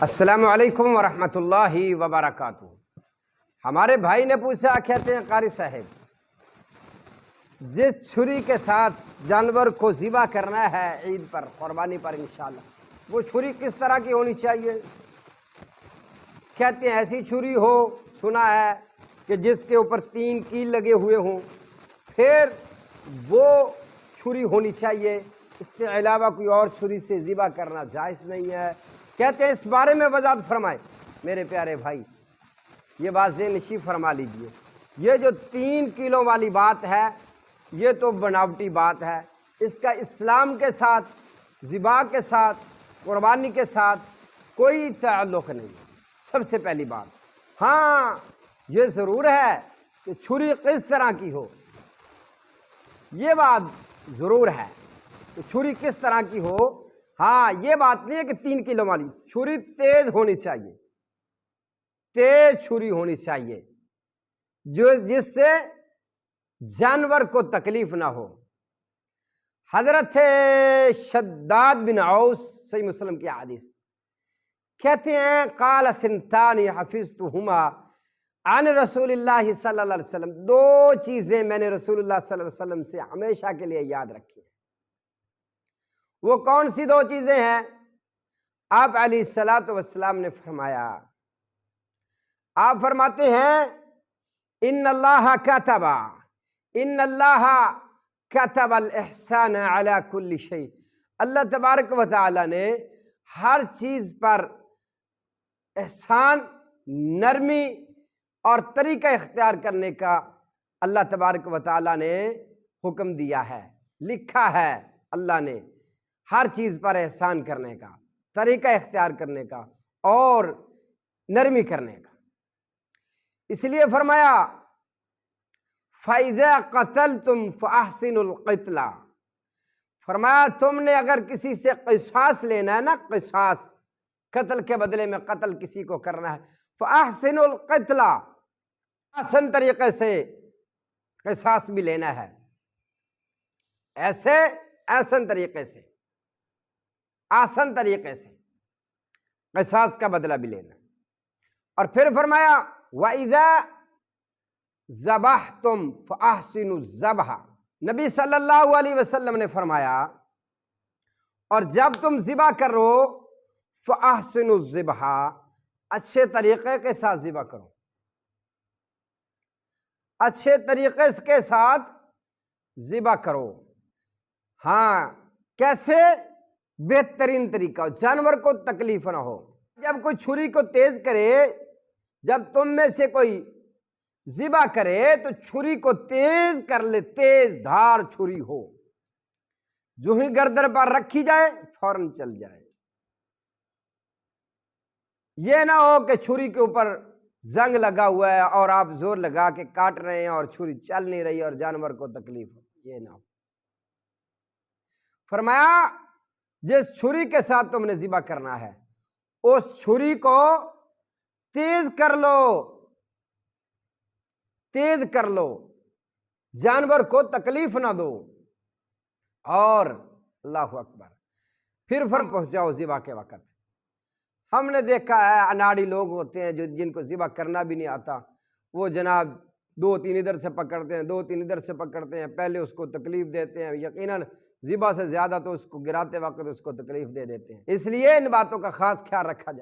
السلام علیکم ورحمۃ اللہ وبرکاتہ۔ ہمارے بھائی نے پوچھا، کہتے ہیں قاری صاحب جس چھری کے ساتھ جانور کو ذبح کرنا ہے عید پر، قربانی پر انشاءاللہ، وہ چھری کس طرح کی ہونی چاہیے؟ کہتے ہیں ایسی چھری ہو، سنا ہے کہ جس کے اوپر 3 کیل لگے ہوئے ہوں، پھر وہ چھری ہونی چاہیے، اس کے علاوہ کوئی اور چھری سے ذبح کرنا جائز نہیں ہے۔ کہتے ہیں اس بارے میں وضاحت فرمائیں۔ میرے پیارے بھائی، یہ بات ذہن نشین فرما لیجئے، یہ جو 3 کلو والی بات ہے یہ تو بناوٹی بات ہے، اس کا اسلام کے ساتھ، ذبح کے ساتھ، قربانی کے ساتھ کوئی تعلق نہیں۔ سب سے پہلی بات، ہاں یہ ضرور ہے کہ چھری کس طرح کی ہو، یہ بات ضرور ہے کہ چھری کس طرح کی ہو۔ ہاں یہ بات نہیں ہے کہ 3 کلو والی چھری تیز ہونی چاہیے، تیز چھری ہونی چاہیے جس سے جانور کو تکلیف نہ ہو۔ حضرت شداد بن اوس، صحیح مسلم کی حدیث، کہتے ہیں قال سنتان حفظتہما عن رسول اللہ صلی اللہ علیہ وسلم، 2 چیزیں میں نے رسول اللہ صلی اللہ علیہ وسلم سے ہمیشہ کے لیے یاد رکھی ہیں۔ وہ کون سی 2 چیزیں ہیں؟ آپ علیہ الصلوۃ والسلام نے فرمایا، آپ فرماتے ہیں ان اللہ کتب الاحسان علی کل شیء، اللہ تبارک و تعالی نے ہر چیز پر احسان، نرمی اور طریقہ اختیار کرنے کا اللہ تبارک و تعالی نے حکم دیا ہے، لکھا ہے اللہ نے، ہر چیز پر احسان کرنے کا، طریقہ اختیار کرنے کا اور نرمی کرنے کا۔ اس لیے فرمایا فَإِذَا قَتَلْتُمْ فَأَحْسِنُوا الْقِتْلَ، فرمایا تم نے اگر کسی سے قصاص لینا ہے نا، قصاص، قتل کے بدلے میں قتل کسی کو کرنا ہے، فَأَحْسِنُوا الْقِتْلَ، آسان طریقے سے قصاص بھی لینا ہے، ایسے آسان طریقے سے، آسان طریقے سے قصاص کا بدلہ بھی لینا۔ اور پھر فرمایا وَإِذَا ذَبَحْتُمْ فَأَحْسِنُوا الذَّبْحَ، نبی صلی اللہ علیہ وسلم نے فرمایا اور جب تم ذبح کرو فَأَحْسِنُوا الذَّبْحَ، اچھے طریقے کے ساتھ ذبح کرو، اچھے طریقے کے ساتھ ذبح کرو۔ ہاں کیسے؟ بہترین طریقہ، جانور کو تکلیف نہ ہو۔ جب کوئی چھری کو تیز کرے، جب تم میں سے کوئی ذبح کرے تو چھری کو تیز کر لے، تیز دھار چھری ہو، جو ہی گردن پر رکھی جائے فوراً چل جائے۔ یہ نہ ہو کہ چھری کے اوپر زنگ لگا ہوا ہے اور آپ زور لگا کے کاٹ رہے ہیں اور چھری چل نہیں رہی اور جانور کو تکلیف ہو، یہ نہ ہو۔ فرمایا جس چھری کے ساتھ تم نے ذبح کرنا ہے اس چھری کو تیز کر لو، تیز کر لو، جانور کو تکلیف نہ دو، اور اللہ اکبر پھر پہنچ جاؤ ذبح کے وقت۔ ہم نے دیکھا ہے اناڑی لوگ ہوتے ہیں جن کو ذبح کرنا بھی نہیں آتا، وہ جناب 2-3 ادھر سے پکڑتے ہیں، 2-3 ادھر سے پکڑتے ہیں، پہلے اس کو تکلیف دیتے ہیں، یقیناً ذبح سے زیادہ تو اس کو گراتے وقت اس کو تکلیف دے دیتے ہیں۔ اس لیے ان باتوں کا خاص خیال رکھا جائے۔